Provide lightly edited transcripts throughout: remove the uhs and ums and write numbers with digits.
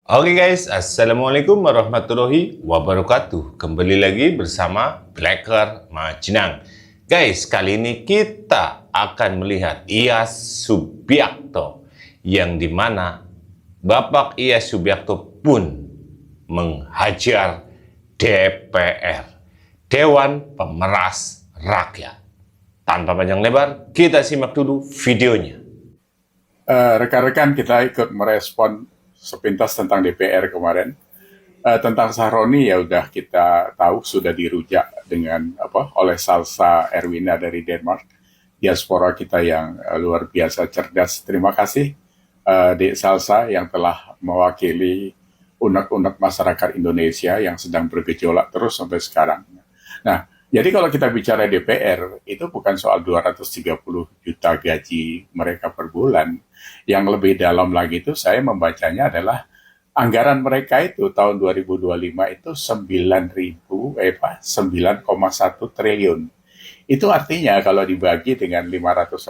Oke guys, Assalamualaikum warahmatullahi wabarakatuh. Kembali lagi bersama Blacker Majenang. Guys, kali ini kita akan melihat Iyas Subiakto, yang dimana Bapak Iyas Subiakto pun menghajar DPR, Dewan Pemeras Rakyat. Tanpa panjang lebar, kita simak dulu videonya. Rekan-rekan, kita ikut merespon sepintas tentang DPR kemarin. Tentang Sahroni ya udah kita tahu sudah dirujak dengan oleh Salsa Erwina dari Denmark, diaspora kita yang luar biasa cerdas. Terima kasih Dek Salsa yang telah mewakili unek-unek masyarakat Indonesia yang sedang bergejolak terus sampai sekarang. Nah, jadi kalau kita bicara DPR, itu bukan soal 230 juta gaji mereka per bulan. Yang lebih dalam lagi itu saya membacanya adalah anggaran mereka itu tahun 2025 itu 9,1 triliun. Itu artinya kalau dibagi dengan 580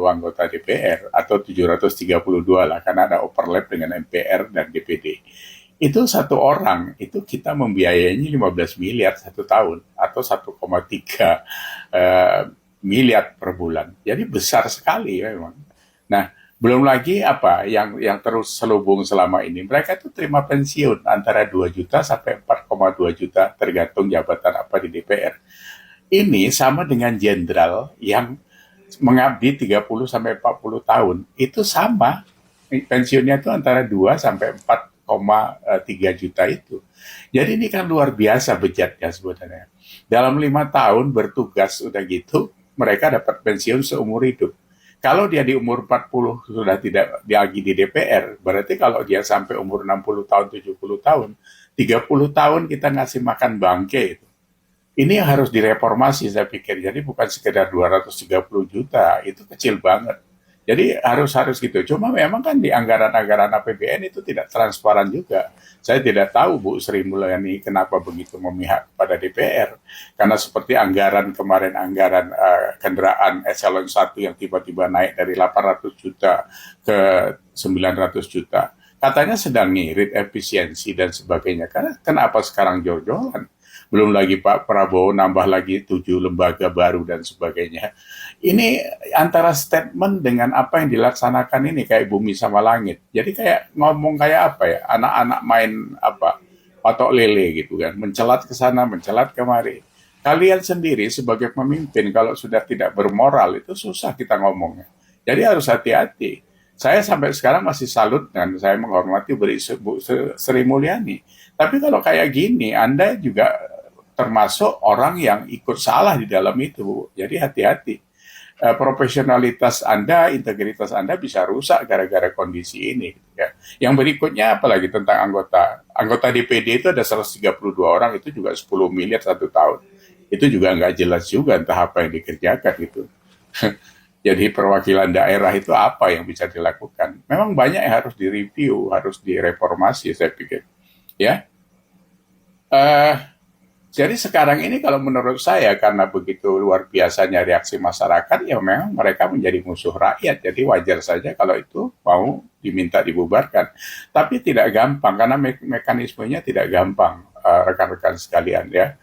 anggota DPR atau 732 lah, karena ada overlap dengan MPR dan DPD. Itu satu orang, itu kita membiayainya 15 miliar satu tahun atau 1,3 miliar per bulan. Jadi besar sekali memang. Nah, belum lagi apa yang terus selubung selama ini. Mereka itu terima pensiun antara 2 juta sampai 4,2 juta tergantung jabatan apa di DPR. Ini sama dengan jenderal yang mengabdi 30 sampai 40 tahun. Itu sama. Pensiunnya itu antara 2 sampai 4,3 juta itu. Jadi ini kan luar biasa bejatnya sebenarnya. Dalam 5 tahun bertugas udah gitu, mereka dapat pensiun seumur hidup. Kalau dia di umur 40 sudah tidak lagi di DPR, berarti kalau dia sampai umur 60 tahun, 70 tahun, 30 tahun kita ngasih makan bangke itu. Ini yang harus direformasi saya pikir. Jadi bukan sekedar 230 juta, itu kecil banget. Jadi harus gitu. Cuma memang kan di anggaran-anggaran APBN itu tidak transparan juga. Saya tidak tahu Bu Sri Mulyani kenapa begitu memihak pada DPR. Karena seperti anggaran kemarin, anggaran kendaraan eselon 1 yang tiba-tiba naik dari 800 juta ke 900 juta. Katanya sedang ngirit efisiensi dan sebagainya. Karena kenapa sekarang jor-joran? Belum lagi Pak Prabowo nambah lagi 7 lembaga baru dan sebagainya. Ini antara statement dengan apa yang dilaksanakan ini kayak bumi sama langit. Jadi kayak ngomong kayak apa ya, anak-anak main patok lele gitu kan, mencelat ke sana, mencelat kemari. Kalian sendiri sebagai pemimpin kalau sudah tidak bermoral itu susah kita ngomongnya. Jadi harus hati-hati. Saya sampai sekarang masih salut dan saya menghormati Bu Sri Mulyani. Tapi kalau kayak gini, Anda juga termasuk orang yang ikut salah di dalam itu. Jadi hati-hati. Profesionalitas Anda, integritas Anda bisa rusak gara-gara kondisi ini. Ya. Yang berikutnya apalagi tentang anggota DPD itu ada 132 orang, itu juga 10 miliar satu tahun. Itu juga nggak jelas juga entah apa yang dikerjakan gitu. Jadi perwakilan daerah itu apa yang bisa dilakukan? Memang banyak yang harus direview, harus direformasi saya pikir. Ya, eh jadi sekarang ini kalau menurut saya karena begitu luar biasanya reaksi masyarakat, ya memang mereka menjadi musuh rakyat. Jadi wajar saja kalau itu mau diminta dibubarkan. Tapi tidak gampang karena mekanismenya tidak gampang, rekan-rekan sekalian ya.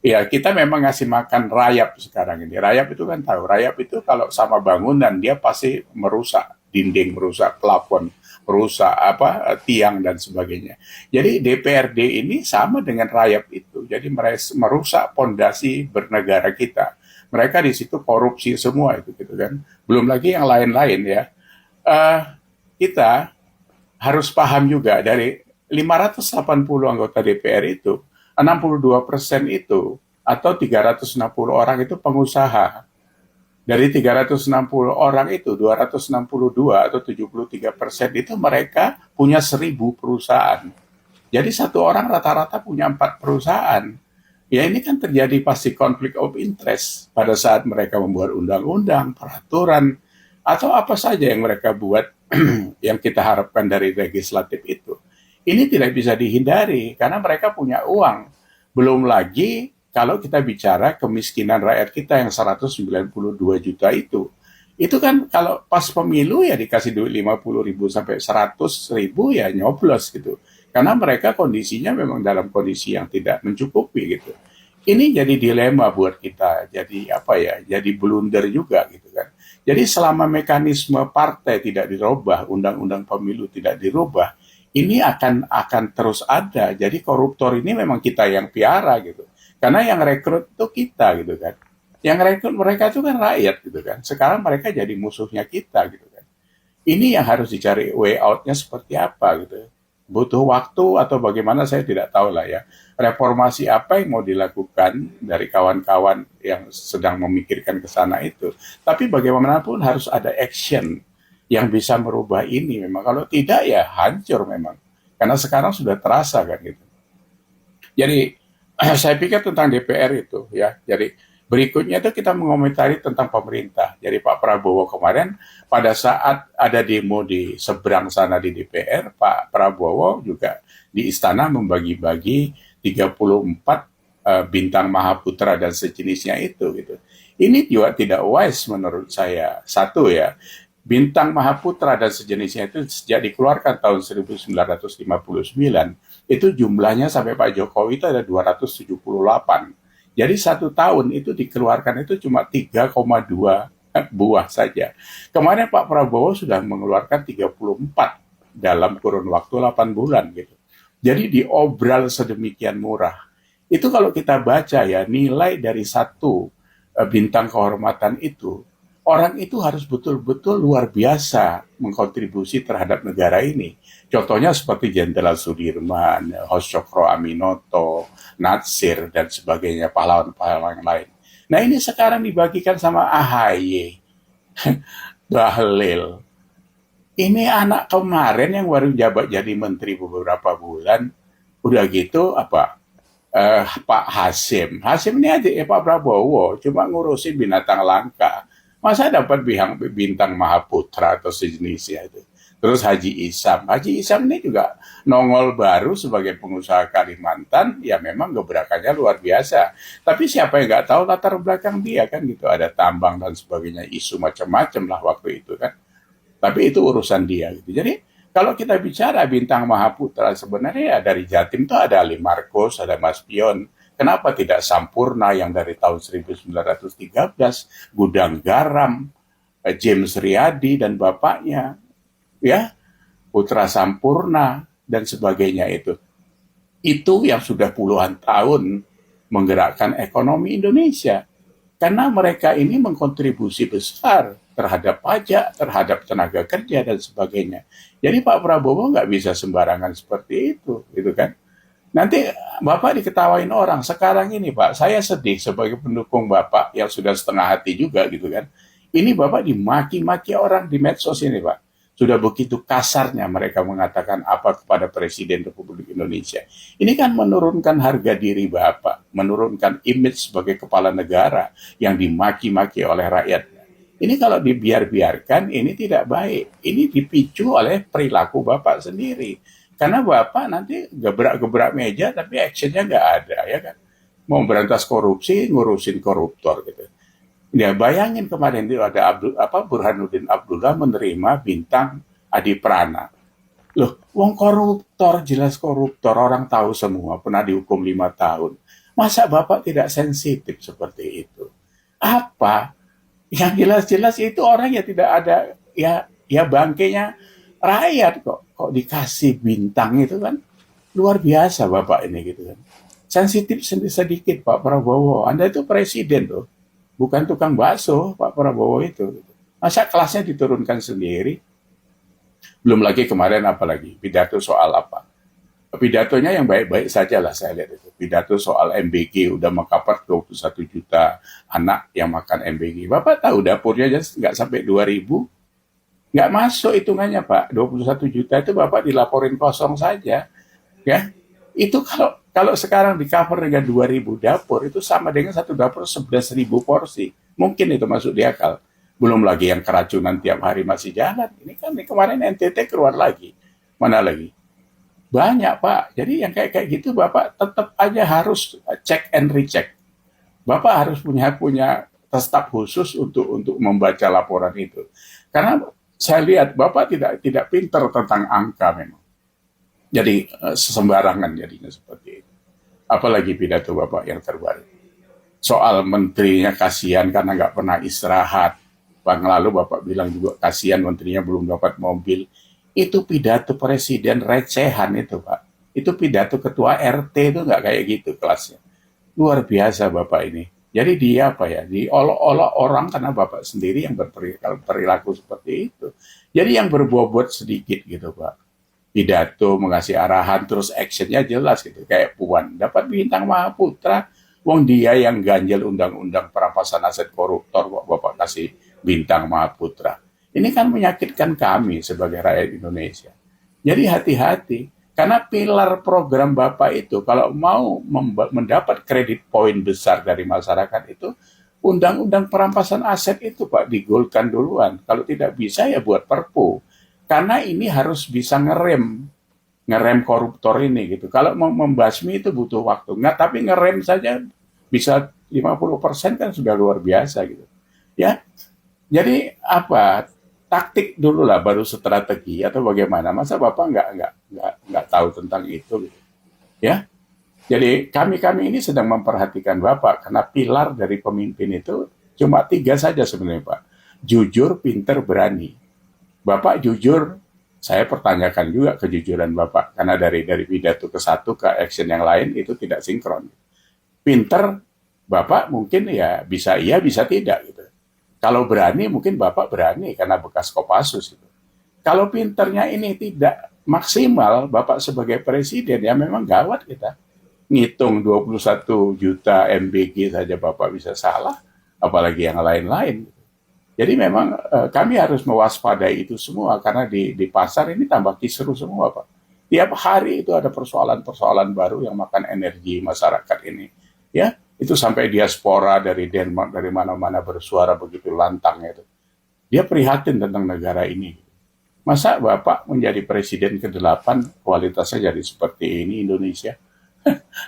Ya kita memang ngasih makan rayap sekarang ini. Rayap itu kan tahu, rayap itu kalau sama bangunan dia pasti merusak dinding, merusak plafon, merusak tiang dan sebagainya. Jadi DPRD ini sama dengan rayap itu. Jadi merusak pondasi bernegara kita. Mereka di situ korupsi semua itu gitu kan. Belum lagi yang lain-lain ya. Eh, kita harus paham juga dari 580 anggota DPR itu, 62% itu atau 360 orang itu pengusaha. Dari 360 orang itu, 262 atau 73% itu mereka punya 1.000 perusahaan. Jadi satu orang rata-rata punya 4 perusahaan. Ya ini kan terjadi pasti konflik of interest pada saat mereka membuat undang-undang, peraturan, atau apa saja yang mereka buat yang kita harapkan dari legislatif itu. Ini tidak bisa dihindari karena mereka punya uang. Belum lagi kalau kita bicara kemiskinan rakyat kita yang 192 juta itu kan kalau pas pemilu ya dikasih duit 50.000 sampai 100.000 ya nyoblos gitu. Karena mereka kondisinya memang dalam kondisi yang tidak mencukupi gitu. Ini jadi dilema buat kita, jadi apa ya, jadi blunder juga gitu kan. Jadi selama mekanisme partai tidak dirubah, undang-undang pemilu tidak dirubah, ini akan terus ada. Jadi koruptor ini memang kita yang piara gitu. Karena yang rekrut itu kita gitu kan. Yang rekrut mereka itu kan rakyat gitu kan. Sekarang mereka jadi musuhnya kita gitu kan. Ini yang harus dicari way out-nya seperti apa gitu. Butuh waktu atau bagaimana saya tidak tahu lah ya. Reformasi apa yang mau dilakukan dari kawan-kawan yang sedang memikirkan ke sana itu. Tapi bagaimanapun harus ada action yang bisa merubah ini memang. Kalau tidak ya hancur memang. Karena sekarang sudah terasa kan gitu. Jadi saya pikir tentang DPR itu ya. Jadi berikutnya itu kita mengomentari tentang pemerintah. Jadi Pak Prabowo kemarin pada saat ada demo di seberang sana di DPR, Pak Prabowo juga di istana membagi-bagi 34 bintang Mahaputra dan sejenisnya itu gitu. Ini juga tidak wise menurut saya. Satu ya, bintang Mahaputra dan sejenisnya itu sejak dikeluarkan tahun 1959, itu jumlahnya sampai Pak Jokowi itu ada 278. Jadi satu tahun itu dikeluarkan itu cuma 3,2 buah saja. Kemarin Pak Prabowo sudah mengeluarkan 34 dalam kurun waktu 8 bulan gitu. Jadi diobral sedemikian murah. Itu kalau kita baca ya, nilai dari satu bintang kehormatan itu, orang itu harus betul-betul luar biasa mengkontribusi terhadap negara ini. Contohnya seperti Jenderal Sudirman, Hoshokro Aminoto, Natsir, dan sebagainya, pahlawan-pahlawan yang lain. Nah ini sekarang dibagikan sama AHY, Bahlil. Ini anak kemarin yang baru jabat jadi menteri beberapa bulan, udah gitu apa? Pak Hasim. Hasim ini aja Pak Prabowo, cuma ngurusin binatang langka. Masa dapat bintang Mahaputra atau sejenisnya itu. Terus Haji Isam. Haji Isam ini juga nongol baru sebagai pengusaha Kalimantan, ya memang gebrakannya luar biasa. Tapi siapa yang nggak tahu latar belakang dia kan gitu. Ada tambang dan sebagainya, isu macam-macam lah waktu itu kan. Tapi itu urusan dia gitu. Jadi kalau kita bicara bintang Mahaputra sebenarnya ya dari Jatim itu ada Ali Marcos, ada Mas Pion. Kenapa tidak Sampurna yang dari tahun 1913, Gudang Garam, James Riyadi dan bapaknya, ya, Putra Sampurna dan sebagainya itu. Itu yang sudah puluhan tahun menggerakkan ekonomi Indonesia. Karena mereka ini mengkontribusi besar terhadap pajak, terhadap tenaga kerja dan sebagainya. Jadi Pak Prabowo nggak bisa sembarangan seperti itu, gitu kan? Nanti Bapak diketawain orang. Sekarang ini Pak, saya sedih sebagai pendukung Bapak yang sudah setengah hati juga gitu kan. Ini Bapak dimaki-maki orang di medsos ini Pak. Sudah begitu kasarnya mereka mengatakan apa kepada Presiden Republik Indonesia. Ini kan menurunkan harga diri Bapak, menurunkan image sebagai kepala negara yang dimaki-maki oleh rakyatnya. Ini kalau dibiarkan, ini tidak baik. Ini dipicu oleh perilaku Bapak sendiri. Karena Bapak nanti gebrak-gebrak meja tapi actionnya nggak ada, ya kan? Mau berantas korupsi, ngurusin koruptor gitu. Ya bayangin kemarin itu ada Burhanuddin Abdullah menerima bintang Adi Prana. Loh, wong koruptor, jelas koruptor, orang tahu semua, pernah dihukum 5 tahun. Masa Bapak tidak sensitif seperti itu? Apa? Yang jelas-jelas itu orang yang tidak ada, ya bangkainya rakyat kok dikasih bintang itu kan. Luar biasa Bapak ini gitu kan. Sensitif sedikit Pak Prabowo. Anda itu presiden loh. Bukan tukang bakso, Pak Prabowo itu. Masa kelasnya diturunkan sendiri? Belum lagi kemarin apalagi, pidato soal apa? Pidatonya yang baik-baik saja lah saya lihat itu. Pidato soal MBG, udah mengcover 21 juta anak yang makan MBG. Bapak tahu dapurnya aja nggak sampai 2.000? Nggak masuk hitungannya Pak. 21 juta itu Bapak dilaporin kosong saja. Ya, itu kalau sekarang di cover dengan 2.000 dapur, itu sama dengan satu dapur 11.000 porsi. Mungkin itu masuk di akal. Belum lagi yang keracunan tiap hari masih jalan. Ini kan kemarin NTT keluar lagi. Mana lagi? Banyak Pak. Jadi yang kayak gitu Bapak tetap aja harus check and recheck. Bapak harus punya staf khusus untuk membaca laporan itu. Karena saya lihat Bapak tidak pinter tentang angka memang. Jadi sembarangan jadinya seperti itu. Apalagi pidato Bapak yang terbaru. Soal menterinya kasihan karena nggak pernah istirahat. Bang lalu Bapak bilang juga kasihan menterinya belum dapat mobil. Itu pidato presiden recehan itu Pak. Itu pidato ketua RT itu nggak kayak gitu kelasnya. Luar biasa Bapak ini. Jadi dia apa ya, diolok-olok orang karena Bapak sendiri yang berperilaku seperti itu. Jadi yang berbobot sedikit gitu Pak. Pidato mengasih arahan terus actionnya jelas gitu kayak Puan dapat bintang Mahaputra, wong dia yang ganjel undang-undang perampasan aset koruptor kok Bapak kasih bintang Mahaputra. Ini kan menyakitkan kami sebagai rakyat Indonesia. Jadi hati-hati karena pilar program Bapak itu kalau mau mendapat kredit poin besar dari masyarakat itu undang-undang perampasan aset itu Pak digolkan duluan. Kalau tidak bisa ya buat perpu. Karena ini harus bisa ngerem koruptor ini gitu. Kalau mau membasmi itu butuh waktu. Nggak, tapi ngerem saja bisa 50% kan sudah luar biasa gitu. Ya, jadi apa? Taktik dulu lah, baru strategi atau bagaimana? Masa Bapak nggak tahu tentang itu gitu. Ya, jadi kami ini sedang memperhatikan Bapak karena pilar dari pemimpin itu cuma 3 saja sebenarnya Pak. Jujur, pinter, berani. Bapak jujur, saya pertanyakan juga kejujuran Bapak karena dari pidato ke satu ke action yang lain itu tidak sinkron. Pinter, Bapak mungkin ya bisa iya bisa tidak gitu. Kalau berani mungkin Bapak berani karena bekas Kopassus gitu. Kalau pinternya ini tidak maksimal Bapak sebagai presiden ya memang gawat kita. Ngitung 21 juta MBG saja Bapak bisa salah, apalagi yang lain-lain. Jadi memang kami harus mewaspadai itu semua karena di pasar ini tambah kisruh semua Pak. Tiap hari itu ada persoalan-persoalan baru yang makan energi masyarakat ini. Ya, itu sampai diaspora dari Denmark dari mana-mana bersuara begitu lantang itu. Dia prihatin tentang negara ini. Masa Bapak menjadi presiden ke-8 kualitasnya jadi seperti ini Indonesia?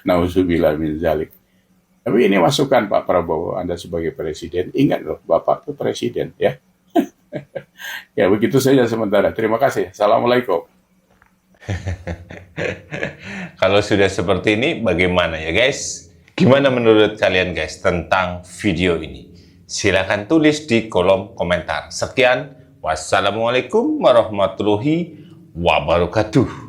Nauzubillah min zalik. Tapi ini masukan Pak Prabowo, Anda sebagai presiden, ingat loh, Bapak itu presiden, ya. Ya, begitu saja sementara. Terima kasih. Assalamualaikum. Kalau sudah seperti ini, bagaimana ya guys? Gimana menurut kalian guys tentang video ini? Silahkan tulis di kolom komentar. Sekian, wassalamualaikum warahmatullahi wabarakatuh.